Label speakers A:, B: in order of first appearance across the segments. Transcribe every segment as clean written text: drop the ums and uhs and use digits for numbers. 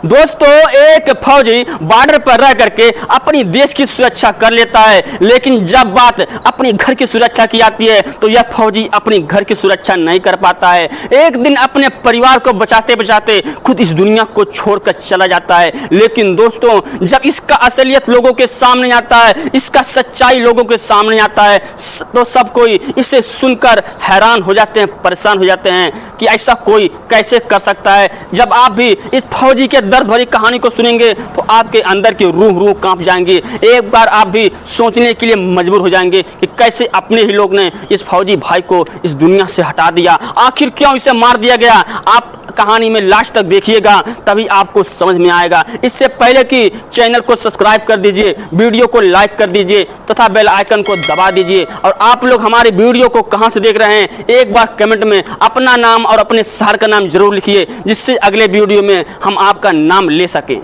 A: दोस्तों, एक फौजी बॉर्डर पर रह करके अपनी देश की सुरक्षा कर लेता है, लेकिन जब बात अपनी घर की सुरक्षा की आती है तो यह फौजी अपनी घर की सुरक्षा नहीं कर पाता है। एक दिन अपने परिवार को बचाते बचाते खुद इस दुनिया को छोड़कर चला जाता है। लेकिन दोस्तों, जब इसका असलियत लोगों के सामने आता है, इसका सच्चाई लोगों के सामने आता है, तो सब कोई इसे सुनकर हैरान हो जाते हैं, परेशान हो जाते हैं कि ऐसा कोई कैसे कर सकता है। जब आप भी इस फौजी के दर्द भरी कहानी को सुनेंगे तो आपके अंदर की रूह कांप जाएंगे। एक बार आप भी सोचने के लिए मजबूर हो जाएंगे कि कैसे अपने ही लोग ने इस फौजी भाई को इस दुनिया से हटा दिया, आखिर क्यों इसे मार दिया गया। आप कहानी में लास्ट तक देखिएगा, तभी आपको समझ में आएगा। इससे पहले कि चैनल को सब्सक्राइब कर दीजिए, वीडियो को लाइक कर दीजिए तथा बेल आइकन को दबा दीजिए। और आप लोग हमारे वीडियो को कहां से देख रहे हैं, एक बार कमेंट में अपना नाम और अपने शहर का नाम जरूर लिखिए, जिससे अगले वीडियो में हम आपका नाम ले सकें।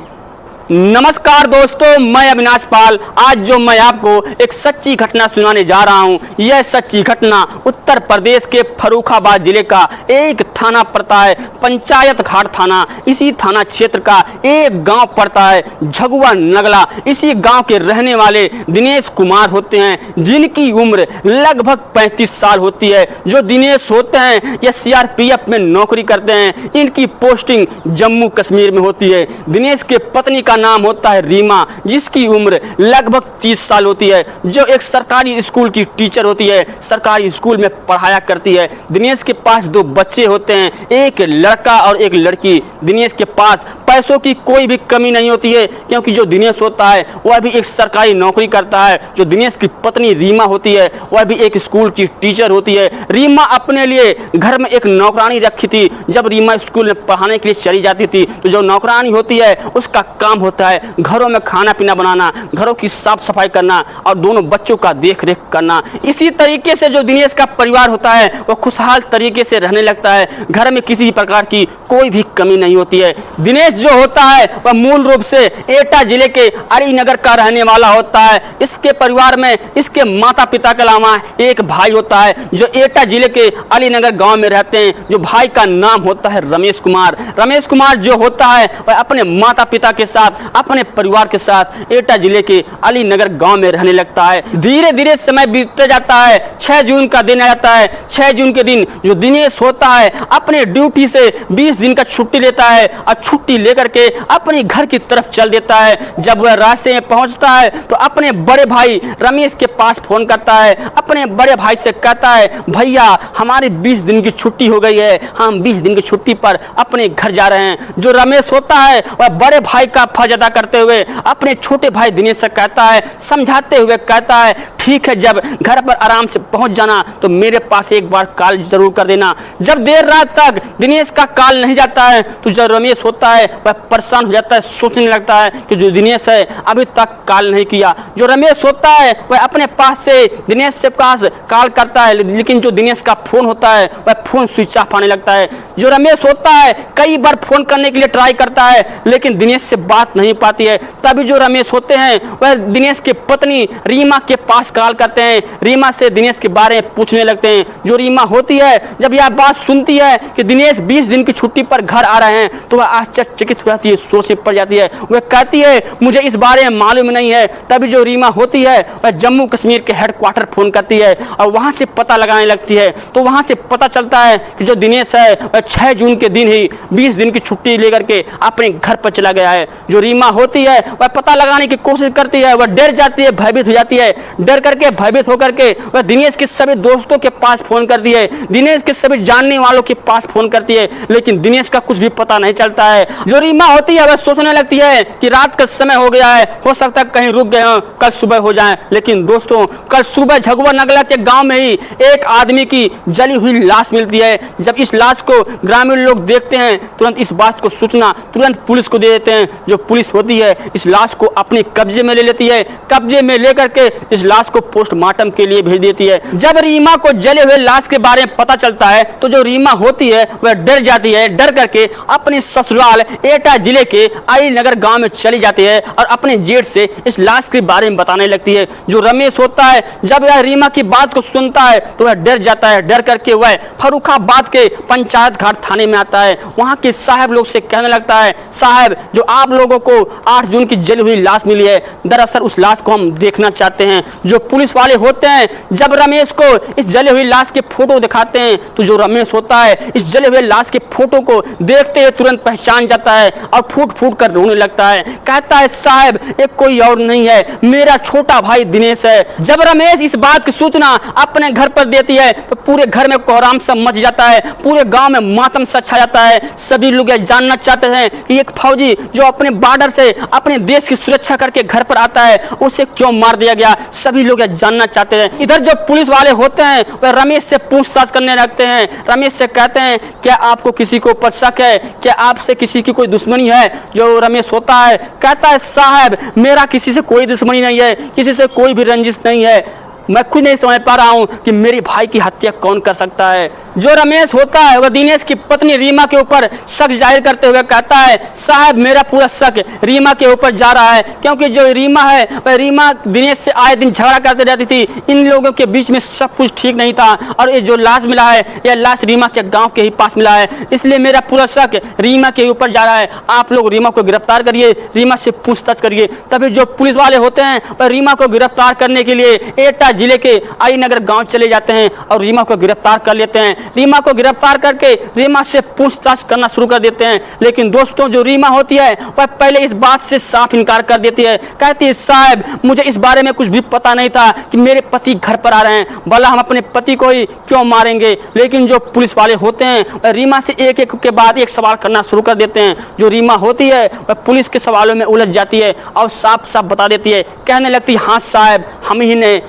A: नमस्कार दोस्तों, मैं अविनाश पाल। आज जो मैं आपको एक सच्ची घटना सुनाने जा रहा हूं, यह सच्ची घटना उत्तर प्रदेश के फर्रुखाबाद जिले का एक थाना पड़ता है, पंचायत घाट थाना। इसी थाना क्षेत्र का एक गांव पड़ता है झगुआ नगला। इसी गांव के रहने वाले दिनेश कुमार होते हैं, जिनकी उम्र लगभग 35 साल होती है। जो दिनेश होते हैं यह सीआरपीएफ में नौकरी करते हैं। इनकी पोस्टिंग जम्मू कश्मीर में होती है। दिनेश के पत्नी का नाम होता है रीमा, जिसकी उम्र लगभग 30 साल होती है, जो एक सरकारी स्कूल की टीचर होती है, सरकारी स्कूल में पढ़ाया करती है। दिनेश के पास 2 बच्चे होते हैं, एक लड़का और एक लड़की। दिनेश के पास पैसों की कोई भी कमी नहीं होती है, क्योंकि जो दिनेश होता है वह भी एक सरकारी नौकरी करता है। जो दिनेश की पत्नी रीमा होती है वह भी एक स्कूल की टीचर होती है। रीमा अपने लिए घर में एक नौकरानी रखी थी। जब रीमा स्कूल में पढ़ाने के लिए चली जाती थी तो जो नौकरानी होती है उसका काम होता है घरों में खाना पीना बनाना, घरों की साफ सफाई करना और दोनों बच्चों का देख रेख करना। इसी तरीके से जो दिनेश का परिवार होता है वह खुशहाल तरीके से रहने लगता है। घर में किसी प्रकार की कोई भी कमी नहीं होती है। दिनेश जो होता है वह मूल रूप से एटा जिले के अलीनगर का रहने वाला होता है। इसके परिवार में इसके माता पिता के अलावा एक भाई होता है जो एटा जिले के अलीनगर गांव में रहते हैं। जो भाई का नाम होता है रमेश कुमार। रमेश कुमार जो होता है वह अपने माता पिता के साथ, अपने परिवार के साथ एटा जिले के अलीनगर गांव में रहने लगता है। धीरे धीरे समय बीतते जाता है। 6 जून का दिन आ जाता है। 6 जून के दिन जो दिनेश होता है अपने ड्यूटी से 20 दिन का छुट्टी लेता है और छुट्टी लेकर के अपने घर की तरफ चल देता है। जब वह रास्ते में पहुंचता है तो अपने बड़े भाई रमेश के पास फोन करता है। अपने बड़े भाई से कहता है, भैया हमारी 20 दिन की छुट्टी हो गई है, हम 20 दिन की छुट्टी पर अपने घर जा रहे हैं। जो रमेश होता है वह बड़े भाई का फर्ज अदा करते हुए अपने छोटे भाई दिनेश से कहता है, समझाते हुए कहता है, ठीक है, जब घर पर आराम से पहुंच जाना तो मेरे पास एक बार कॉल जरूर कर देना। जब देर रात तक दिनेश का कॉल नहीं जाता है तो जो रमेश होता है वह परेशान हो जाता है, सोचने लगता है कि जो दिनेश है अभी तक कॉल नहीं किया। जो रमेश होता है वह अपने पास से दिनेश से पास कॉल करता है, लेकिन जो दिनेश का फोन होता है वह फोन स्विच ऑफ आने लगता है। जो रमेश होता है कई बार फोन करने के लिए ट्राई करता है, लेकिन दिनेश से बात नहीं पाती है। तभी जो रमेश होते हैं वह दिनेश की पत्नी रीमा के पास कॉल करते हैं। रीमा से दिनेश के बारे में पूछने लगते हैं। जो रीमा होती है जब यह बात सुनती है कि दिनेश 20 दिन की छुट्टी पर घर आ रहे हैं तो वह आश्चर्यचकित हो जाती है, सोच में पड़ जाती है। वह कहती है, मुझे इस बारे में मालूम नहीं है। तभी जो रीमा होती है वह जम्मू कश्मीर के हेडक्वार्टर फोन करती है और वहां से पता लगाने लगती है। तो वहां से पता चलता है कि जो दिनेश है वह 6 जून के दिन ही 20 दिन की छुट्टी लेकर के अपने घर पर चला गया है। जो रीमा होती है वह पता लगाने की कोशिश करती है, वह डर जाती है, भयभीत हो जाती है। डर करके भयभीत होकर के वह दिनेश के सभी दोस्तों के पास फोन करती है, दिनेश के सभी जानने वालों के पास फोन करती है, लेकिन दिनेश का कुछ भी पता नहीं चलता है। जो रीमा होती है वह सोचने लगती है कि रात का समय हो गया है, हो सकता है कहीं रुक गए हों, कल सुबह हो जाए। लेकिन दोस्तों, कल सुबह झगुआ नगला के गांव में ही एक आदमी की जली हुई लाश मिलती है। जब इस लाश को ग्रामीण लोग देखते हैं, तुरंत इस बात को सूचना तुरंत पुलिस को दे देते हैं। जो पुलिस होती है इस लाश को अपने कब्जे में ले लेती है। कब्जे में लेकर के इस लाश को पोस्टमार्टम के लिए भेज देती है। जब रीमा को जले हुए लाश के बारे में पता चलता है तो जो रीमा होती है वह डर जाती है। डर करके अपने ससुराल एटा जिले के अलीनगर गांव में चली जाती है और अपने जेठ से इस लाश के बारे में बताने लगती है। जो रमेश होता है जब यह रीमा की बात को सुनता है तो वह डर जाता है। डर करके वह फर्रुखाबाद के पंचायत घाट थाने में आता है। वहां के साहब लोग से कहने लगता है, साहब जो आप लोगों को 8 जून की जली हुई लाश मिली है, दरअसल उस लाश को हम देखना चाहते हैं। जो पुलिस वाले होते हैं जब रमेश को इस जले हुई लाश के फोटो दिखाते हैं तो जो रमेश होता है इस जले हुए लाश के फोटो को देखते ही तुरंत पहचान जाता है और फूट फूट कर रोने लगता है। कहता है, साहब एक कोई और नहीं है, मेरा छोटा भाई दिनेश है। जब रमेश इस बात की सूचना अपने घर पर देती है तो पूरे घर में कोहराम सा मच जाता है, पूरे गांव में मातम सा छा जाता है। सभी लोग यह जानना चाहते हैं कि एक फौजी जो अपने बॉर्डर से अपने देश की सुरक्षा करके घर पर आता है उसे क्यों मार दिया गया। सभी लोग यह जानना चाहते हैं। इधर जो पुलिस वाले होते हैं वह रमेश से पूछताछ करने लगते हैं। रमेश से कहते हैं, क्या आपको किसी को ऊपर शक है, क्या आपसे किसी की कोई दुश्मनी है। जो रमेश होता है कहता है, साहब मेरा किसी से कोई दुश्मनी नहीं है, किसी से कोई भी रंजिश नहीं है, मैं खुद नहीं समझ पा रहा हूं कि मेरे भाई की हत्या कौन कर सकता है। जो रमेश होता है वह दिनेश की पत्नी रीमा के ऊपर शक जाहिर करते हुए कहता है, साहब मेरा पूरा शक रीमा के ऊपर जा रहा है, क्योंकि जो रीमा है वह रीमा दिनेश से आए दिन झगड़ा करते रहती थी। इन लोगों के बीच में सब कुछ ठीक नहीं था और ये जो लाश मिला है यह लाश रीमा के गाँव के ही पास मिला है, इसलिए मेरा पूरा शक रीमा के ऊपर जा रहा है। आप लोग रीमा को गिरफ्तार करिए, रीमा से पूछताछ करिए। तभी जो पुलिस वाले होते हैं वह रीमा को गिरफ्तार करने के लिए एटा जिले के अलीनगर गांव चले जाते हैं और रीमा को गिरफ्तार कर लेते हैं। रीमा को गिरफ्तार करके रीमा से पूछताछ करना शुरू कर देते हैं। लेकिन दोस्तों जो रीमा होती है वह पहले इस बात से साफ इनकार कर देती है। कहती है, साहब मुझे इस बारे में कुछ भी पता नहीं था कि मेरे पति घर पर आ रहे हैं, भला हम अपने पति को ही क्यों मारेंगे। लेकिन जो पुलिस वाले होते हैं वह रीमा से एक एक के बाद एक सवाल करना शुरू कर देते हैं। जो रीमा होती है वह पुलिस के सवालों में उलझ जाती है और साफ साफ बता देती है, कहने लगती है, हाँ साहब हम ही ने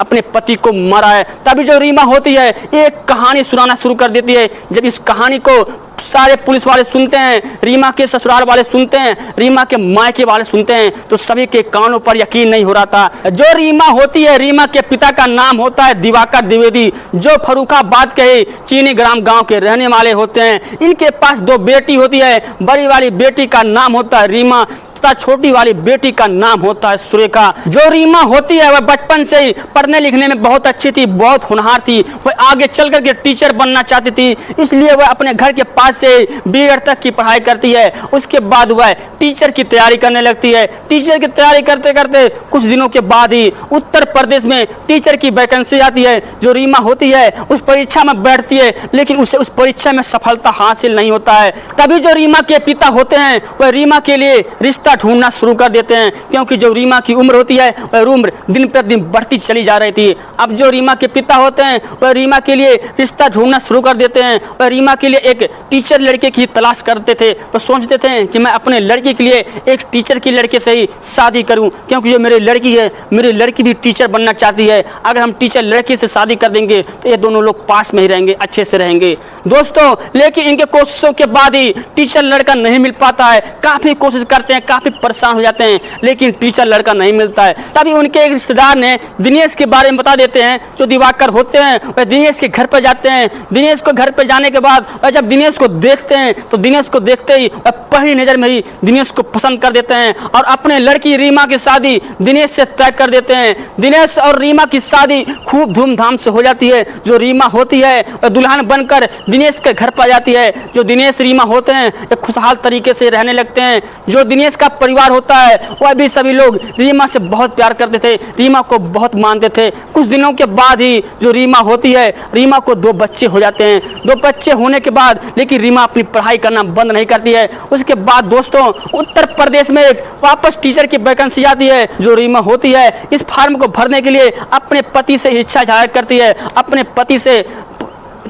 A: अपने पति को मारा है। तभी जो रीमा होती है एक कहानी सुनाना शुरू कर देती है। जब इस कहानी को सारे पुलिस वाले सुनते हैं, रीमा के ससुराल वाले सुनते हैं, रीमा के मायके वाले सुनते हैं तो सभी के कानों पर यकीन नहीं हो रहा था। जो रीमा होती है रीमा के पिता का नाम होता है दिवाकर द्विवेदी, जो फर्रुखाबाद के चीनी ग्राम गांव के रहने वाले होते हैं। इनके पास 2 बेटी होती है, बड़ी वाली बेटी का नाम होता है रीमा तथा छोटी वाली बेटी का नाम होता है सुरेखा। जो रीमा होती है वह बचपन से ही पढ़ने लिखने में बहुत अच्छी थी, बहुत होनहार थी। वह आगे चल करके टीचर बनना चाहती थी, इसलिए वह अपने घर के पास से बीएड तक की पढ़ाई करती है। उसके बाद वह टीचर की तैयारी करने लगती है। टीचर की तैयारी करते करते कुछ दिनों के बाद ही उत्तर प्रदेश में टीचर की वैकेंसी आती है। जो रीमा होती है उस परीक्षा में बैठती है, लेकिन उसे उस परीक्षा में सफलता हासिल नहीं होता है। तभी जो रीमा के पिता होते हैं वह रीमा के लिए रिश्ता ढूंढना शुरू कर देते हैं, क्योंकि जो रीमा की उम्र होती है वह उम्र दिन प्रतिदिन बढ़ती चली जा रही थी। अब जो रीमा के पिता होते हैं वह रीमा के लिए रिश्ता ढूंढना शुरू कर देते हैं। वह रीमा के लिए एक टीचर लड़के की तलाश करते थे। वो सोचते थे कि मैं अपने लड़की के लिए एक टीचर की लड़के से ही शादी करूं, क्योंकि जो मेरी लड़की है मेरी लड़की भी टीचर बनना चाहती है। अगर हम टीचर लड़के से शादी कर देंगे तो ये दोनों लोग पास में ही रहेंगे, अच्छे से रहेंगे। दोस्तों लेकिन इनके कोशिशों के बाद ही टीचर लड़का नहीं मिल पाता है। काफी कोशिश करते हैं, काफी परेशान हो जाते हैं, लेकिन टीचर लड़का नहीं मिलता है। तभी उनके एक रिश्तेदार ने दिनेश के बारे में बता देते हैं। जो दिवाकर होते हैं वह दिनेश के घर पर जाते हैं। दिनेश को घर पर जाने के बाद वह जब दिनेश को देखते हैं तो दिनेश को देखते ही वह पहली नजर में ही दिनेश को पसंद कर देते हैं और अपने लड़की रीमा की शादी दिनेश से तय कर देते हैं। दिनेश और रीमा की शादी खूब धूमधाम से हो जाती है। जो रीमा होती है वह दुल्हन बनकर दिनेश के घर पर जाती है। जो दिनेश रीमा होते हैं एक खुशहाल तरीके से रहने लगते हैं। जो दिनेश का परिवार होता है वह भी सभी लोग रीमा से बहुत प्यार करते थे, रीमा को बहुत मानते थे। कुछ दिनों के बाद ही जो रीमा होती है रीमा को 2 बच्चे हो जाते हैं। 2 बच्चे होने के बाद लेकिन रीमा अपनी पढ़ाई करना बंद नहीं करती है। उसके बाद दोस्तों उत्तर प्रदेश में एक वापस टीचर की वैकेंसी आती है। जो रीमा होती है इस फॉर्म को भरने के लिए अपने पति से इच्छा जाहिर करती है, अपने पति से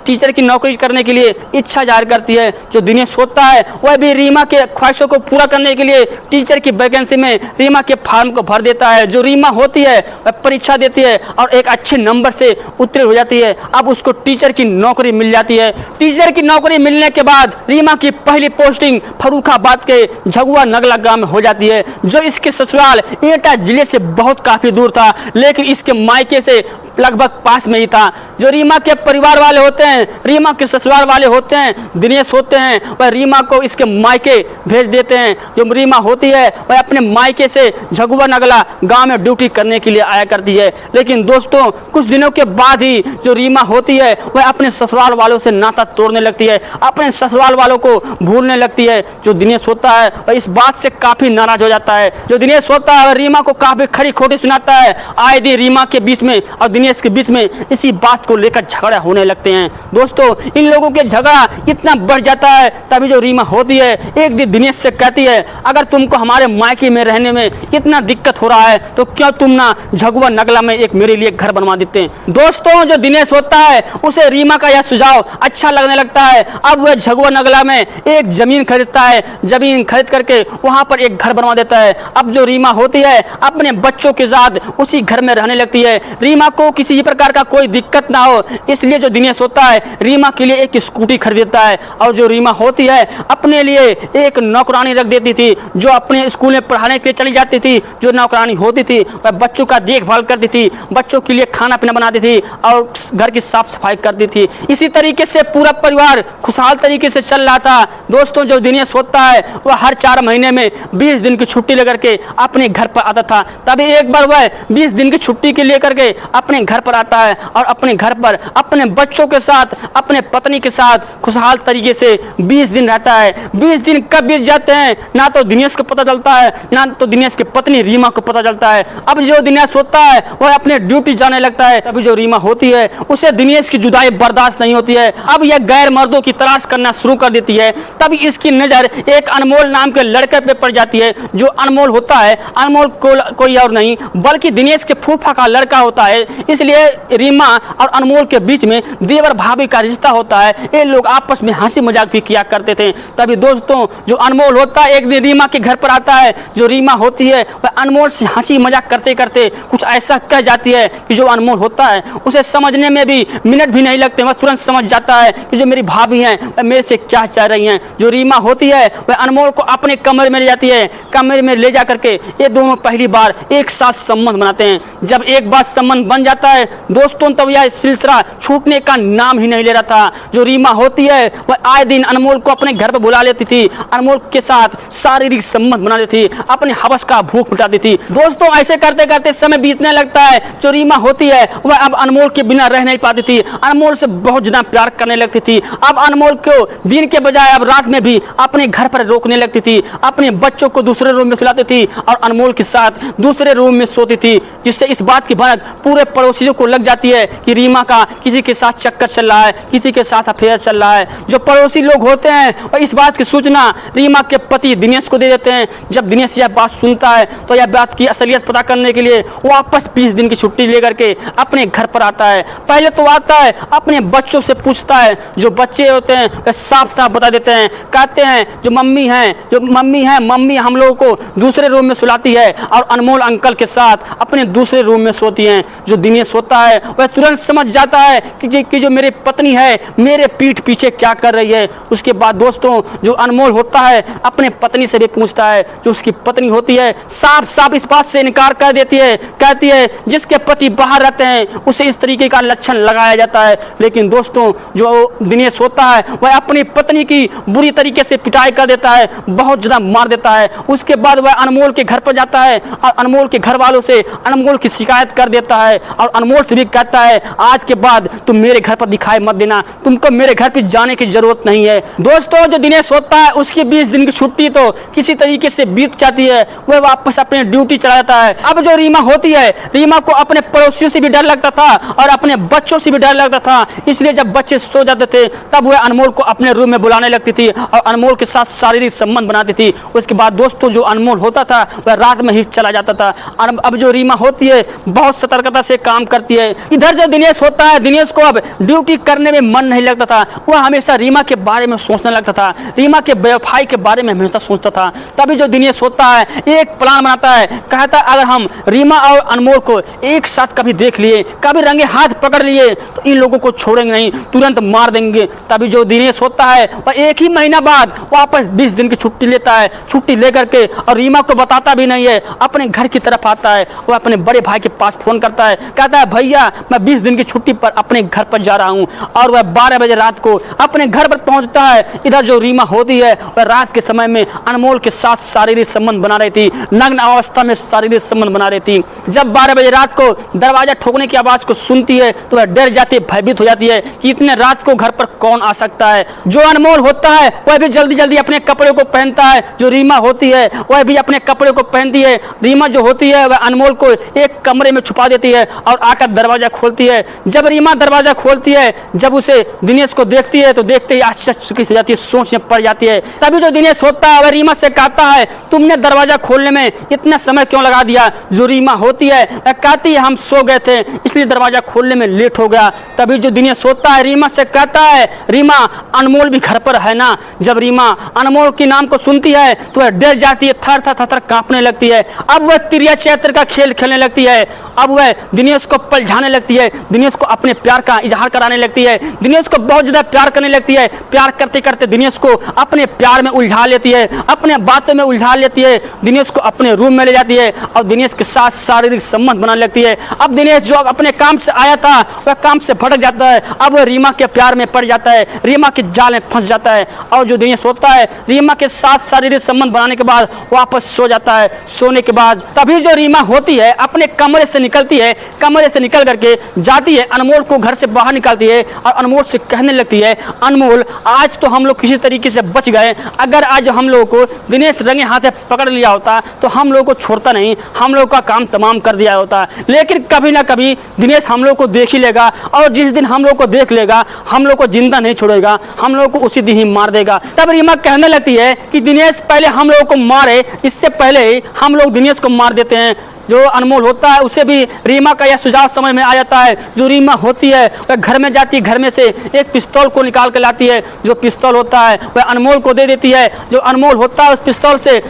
A: टीचर की नौकरी करने के लिए इच्छा जाहिर करती है। जो दिनेश होता है वह भी रीमा के ख्वाहिशों को पूरा करने के लिए टीचर की वैकेंसी में रीमा के फॉर्म को भर देता है। जो रीमा होती है वह परीक्षा देती है और एक अच्छे नंबर से उत्तीर्ण हो जाती है। अब उसको टीचर की नौकरी मिल जाती है। टीचर की नौकरी मिलने के बाद रीमा की पहली पोस्टिंग फर्रुखाबाद के झगुआ नगला गांव में हो जाती है, जो इसके ससुराल एटा जिले से बहुत काफी दूर था, लेकिन इसके मायके से लगभग पास में ही था। जो रीमा के परिवार वाले होते हैं, रीमा के ससुराल वाले होते हैं, दिनेश होते हैं, वह रीमा को इसके मायके भेज देते हैं। जो रीमा होती है वह अपने मायके से झगुआ नगला गांव में ड्यूटी करने के लिए आया करती है। लेकिन दोस्तों कुछ दिनों के बाद ही जो रीमा होती है वह अपने ससुराल वालों से नाता तोड़ने लगती है, अपने ससुराल वालों को भूलने लगती है। जो दिनेश होता है वह इस बात से काफी नाराज हो जाता है। जो दिनेश होता है वह रीमा को काफी खरी खोटी सुनाता है। आए दिन रीमा के बीच में और दिनेश के बीच में इसी बात को लेकर झगड़ा होने लगते हैं। दोस्तों इन लोगों के झगड़ा इतना बढ़ जाता है, तभी जो रीमा होती है एक दिन दिनेश से कहती है, अगर तुमको हमारे मायके में रहने में इतना दिक्कत हो रहा है तो क्यों तुम ना झगुआ नगला में एक मेरे लिए घर बनवा देते हैं। दोस्तों जो दिनेश होता है उसे रीमा का यह सुझाव अच्छा लगने लगता है। अब वह झगुआ नगला में एक जमीन खरीदता है, जमीन खरीद करके वहां पर एक घर बनवा देता है। अब जो रीमा होती है अपने बच्चों के साथ उसी घर में रहने लगती है। रीमा को किसी प्रकार का कोई दिक्कत ना हो, इसलिए जो दिनेश होता है रीमा के लिए एक स्कूटी खरीदता है। और जो रीमा होती है अपने लिए एक नौकरानी रख देती थी, जो अपने स्कूल में पढ़ाने के लिए चली जाती थी। जो नौकरानी होती थी वह बच्चों का देखभाल करती थी, बच्चों के लिए खाना पीना बनाती थी और घर की साफ सफाई करती थी। इसी तरीके से पूरा परिवार खुशहाल तरीके से चल रहा था। दोस्तों जो दिनेश होता है वह हर 4 महीने में 20 दिन की छुट्टी लेकर के अपने घर पर आता था। तभी एक बार वह 20 दिन की छुट्टी के लेकर के अपने घर पर आता है और अपने घर पर अपने बच्चों के साथ, अपने पत्नी के साथ खुशहाल तरीके से 20 दिन रहता है। 20 दिन कब बीत जाते हैं ना तो दिनेश को पता चलता है, ना तो दिनेश की पत्नी रीमा को पता चलता है। अब जो दिनेश होता है वह अपने ड्यूटी जाने लगता है। तभी जो रीमा होती है उसे दिनेश की जुदाई बर्दाश्त नहीं होती है। अब यह गैर मर्दों की तलाश करना शुरू कर देती है। तभी इसकी नजर एक अनमोल नाम के लड़के पे पड़ जाती है। जो अनमोल होता है, अनमोल कोई और नहीं बल्कि दिनेश के फूफा का लड़का होता है। इसलिए रीमा और अनमोल के बीच में देवर भाभी का रिश्ता होता है। ये लोग आपस में हंसी मजाक भी किया करते थे। तभी दोस्तों जो अनमोल होता है एक दिन रीमा के घर पर आता है। जो रीमा होती है वह अनमोल से हंसी मजाक करते करते कुछ ऐसा कह जाती है कि जो अनमोल होता है उसे समझने में भी मिनट भी नहीं लगते, वह तुरंत समझ जाता है कि जो मेरी भाभी हैं वह मेरे से क्या चाह रही हैं। जो रीमा होती है वह अनमोल को अपने कमरे में ले जाती है। कमरे में ले जा करके ये दोनों पहली बार एक साथ संबंध बनाते हैं। जब एक बार संबंध बन जाता है दोस्तों तब यह सिलसिला छूटने का नाम ही नहीं ले रहा था। जो रीमा होती है वह आए दिन अनमोल को अपने घर पर बुला लेती थी, अनमोल के साथ शारीरिक संबंध बना लेती थी, अपने हवस का भूख मिटाती थी। दोस्तों ऐसे करते करते समय बीतने लगता है। जो रीमा होती है वह अब अनमोल के बिना रह नहीं पाती थी, अनमोल से बहुत ज्यादा प्यार करने लगती थी। अब अनमोल को दिन के बजाय अब रात में भी अपने घर पर रोकने लगती थी, अपने बच्चों को दूसरे रूम में सुलाती थी और अनमोल के साथ दूसरे रूम में सोती थी, जिससे इस बात की भनक पूरे पड़ोसियों को लग जाती है कि रीमा का किसी के साथ चक्कर चल रहा है, किसी के साथ अफेयर चल रहा है। जो पड़ोसी लोग होते हैं और इस बात की सूचना रीमा के पति दिनेश को दे देते हैं। जब दिनेश यह बात सुनता है तो यह बात की असलियत पता करने के लिए वापस 20 दिन की छुट्टी लेकर के अपने घर पर आता है। पहले तो आता है अपने बच्चों से पूछता है। जो बच्चे होते हैं वे साफ साफ बता देते हैं, कहते हैं जो मम्मी है मम्मी हम लोगों को दूसरे रूम में सुलाती है और अनमोल अंकल के साथ अपने दूसरे रूम में सोती हैं। जो दिनेश होता है वह तुरंत समझ जाता है कि जो मेरी पत्नी है मेरे पीठ पीछे क्या कर रही है। उसके बाद दोस्तों जो अनमोल होता है अपने पत्नी से भी पूछता है। जो उसकी पत्नी होती है साफ साफ इस बात से इनकार कर देती है, कहती है जिसके पति बाहर रहते हैं उसे इस तरीके का लक्षण लगाया जाता है। लेकिन दोस्तों जो दिनेश होता है वह अपनी पत्नी की बुरी तरीके से पिटाई कर देता है, बहुत ज्यादा मार देता है। उसके बाद वह अनमोल के घर पर जाता है और अनमोल के घर वालों से अनमोल की शिकायत कर देता है और अनमोल से भी कहता है आज के बाद तुम मेरे घर पर दिखाई मत देना, तुमको मेरे घर पर जाने की जरूरत नहीं है। दोस्तों जो दिनेश होता है उसकी 20 दिन की छुट्टी तो किसी तरीके से बीत जाती है, वह वापस अपने ड्यूटी चला जाता है। अब जो रीमा होती है, रीमा को अपने पड़ोसियों से भी डर लगता था और अपने बच्चों से भी डर लगता था, इसलिए जब बच्चे सो जाते थे तब वह अनमोल को अपने रूम में बुलाने लगती थी और अनमोल के साथ शारीरिक संबंध बनाती थी। उसके बाद दोस्तों जो अनमोल होता था वह रात में ही चला जाता था। और अब जो रीमा होती है बहुत सतर्कता से काम करती है। इधर जो दिनेश होता है, दिनेश को अब ड्यूटी करने में मन नहीं लगता था। वह हमेशा रीमा के बारे में सोचने लगता था, रीमा के बेवफाई के बारे में हमेशा सोचता था। तभी जो दिनेश होता है एक प्लान बनाता है, कहता है अगर हम रीमा और अनमोल को एक साथ कभी देख लिए, कभी रंगे हाथ पकड़ लिए तो इन लोगों को छोड़ेंगे नहीं, तुरंत मार देंगे। तभी जो दिनेश होता है वह 1 ही महीना बाद वापस 20 दिन की छुट्टी लेता है। छुट्टी लेकर के और रीमा को बताता भी नहीं है, अपने घर की तरफ आता है। वह अपने बड़े भाई के पास फोन करता है, कहता है भैया मैं 20 दिन की छुट्टी पर अपने घर पर जा रहा हूँ। और वह 12 बजे रात को अपने घर पर पहुंचता है। इधर जो रीमा होती है वह रात के समय में अनमोल के साथ शारीरिक संबंध बना रही थी, नग्न अवस्था में शारीरिक संबंध बना रही थी। जब 12 बजे रात को दरवाजा ठोकने की आवाज को सुनती है तो वह डर जाती है, भयभीत हो जाती है कि इतने रात को घर पर कौन आ सकता है। जो अनमोल होता है वह भी जल्दी जल्दी अपने कपड़े को पहनता है। जो रीमा होती है वह भी अपने कपड़े को पहनती है। रीमा जो होती है वह अनमोल को एक कमरे में छुपा देती है और आकर दरवाजा खोलती है। जब रीमा दरवाजा खोलती है, जब उसे दिनेश को देखती है तो देखते ही आश्चर्यचकित हो जाती है, सोच में पड़ जाती है। तभी जो दिनेश होता है वह रीमा से कहता है तुमने दरवाजा खोलने में इतना समय क्यों लगा दिया। जो रीमा होती है वह कहती है हम सो गए थे इसलिए दरवाजा खोलने में लेट हो गया। तभी जो दिनेश होता है रीमा से कहता है रीमा अनमोल भी घर पर है ना। जब रीमा अनमोल के नाम को सुनती है तो वह डर जाती है, थर थर थर कांपने लगती है। अब वह तिरिया चैत्र का खेल खेलने लगती है। अब वह दिनेश को पलझाने लगती है, दिनेश को अपने प्यार का इजहार कराने लगती है, दिनेश को बहुत ज्यादा प्यार करने लगती है। प्यार करते करते दिनेश को अपने प्यार में उलझा लेती है, अपने बातों में उलझा लेती है। दिनेश को अपने रूम में ले जाती है और दिनेश के साथ शारीरिक संबंध बनाने लगती है। अब दिनेश जो अपने काम से आया था वह काम से भटक जाता है। अब वह रीमा के प्यार में पड़ जाता है, रीमा के जाल में फंस जाता है। और जो दिनेश होता है रीमा के साथ शारीरिक संबंध बनाने के बाद वापस सो जाता है। सोने के बाद तभी जो रीमा होती है अपने कमरे से निकलती है, कमरे से निकल करके जाती है अनमोल को घर से बाहर निकालती है और अनमोल से कहने लगती है अनमोल आज तो हम लोग किसी तरीके से बच गए, अगर आज हम लोगों को दिनेश रंगे हाथे पकड़ लिया होता तो हम लोग को छोड़ता नहीं, हम लोग का काम तमाम कर दिया होता। लेकिन कभी ना कभी दिनेश हम लोग को देख ही लेगा और जिस दिन हम लोग को देख लेगा हम लोग को जिंदा नहीं छोड़ेगा, हम लोग को उसी दिन ही मार देगा। तब रीमा कहने लगती है कि दिनेश पहले हम लोगों को मारे, इससे पहले हम लोग दिनेश को मार देते हैं। जो अनमोल होता है उसे भी रीमा का यह सुझाव समझ में आ जाता है। जो रीमा होती है वह घर में जाती है, घर में से एक पिस्तौल को निकाल कर लाती है। जो पिस्तौल होता है वह अनमोल को दे देती है। जो अनमोल होता है उस पिस्तौल से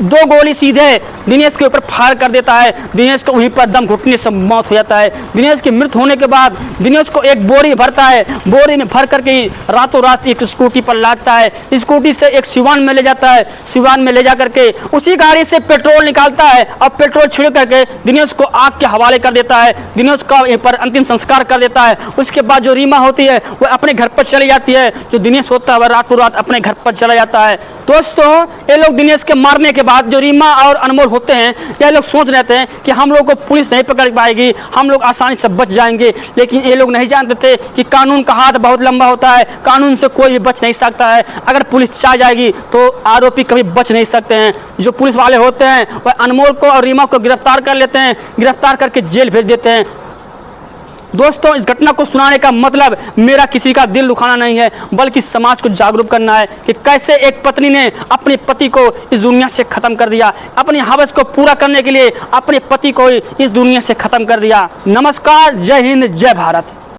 A: 2 गोली सीधे दिनेश के ऊपर फायर कर देता है। दिनेश को वहीं पर दम घुटने से मौत हो जाता है। दिनेश की मृत्यु होने के बाद दिनेश को एक बोरी भरता है, बोरी में भर करके रातों रात एक स्कूटी पर लादता है, स्कूटी से एक सिवान में ले जाता है, सिवान में ले जा करके उसी गाड़ी से पेट्रोल निकालता है और पेट्रोल छिड़क करके दिनेश को आग के हवाले कर देता है। दिनेश का वहीं पर अंतिम संस्कार कर देता है। उसके बाद जो रीमा होती है वह अपने घर पर चली जाती है। जो दिनेश होता है वह रातों रात अपने घर पर चला जाता है। दोस्तों ये लोग दिनेश के मारने के बाद जो रीमा और अनमोल होते हैं ये लोग सोच रहे थे कि हम लोग को पुलिस नहीं पकड़ पाएगी, हम लोग आसानी से बच जाएंगे। लेकिन ये लोग नहीं जानते थे कि कानून का हाथ बहुत लंबा होता है, कानून से कोई भी बच नहीं सकता है। अगर पुलिस चाह जाएगी तो आरोपी कभी बच नहीं सकते हैं। जो पुलिस वाले होते हैं वह अनमोल को और रीमा को गिरफ्तार कर लेते हैं, गिरफ्तार करके जेल भेज देते हैं। दोस्तों इस घटना को सुनाने का मतलब मेरा किसी का दिल दुखाना नहीं है, बल्कि समाज को जागरूक करना है कि कैसे एक पत्नी ने अपने पति को इस दुनिया से खत्म कर दिया, अपनी हवस को पूरा करने के लिए अपने पति को इस दुनिया से खत्म कर दिया। नमस्कार, जय हिंद, जय भारत।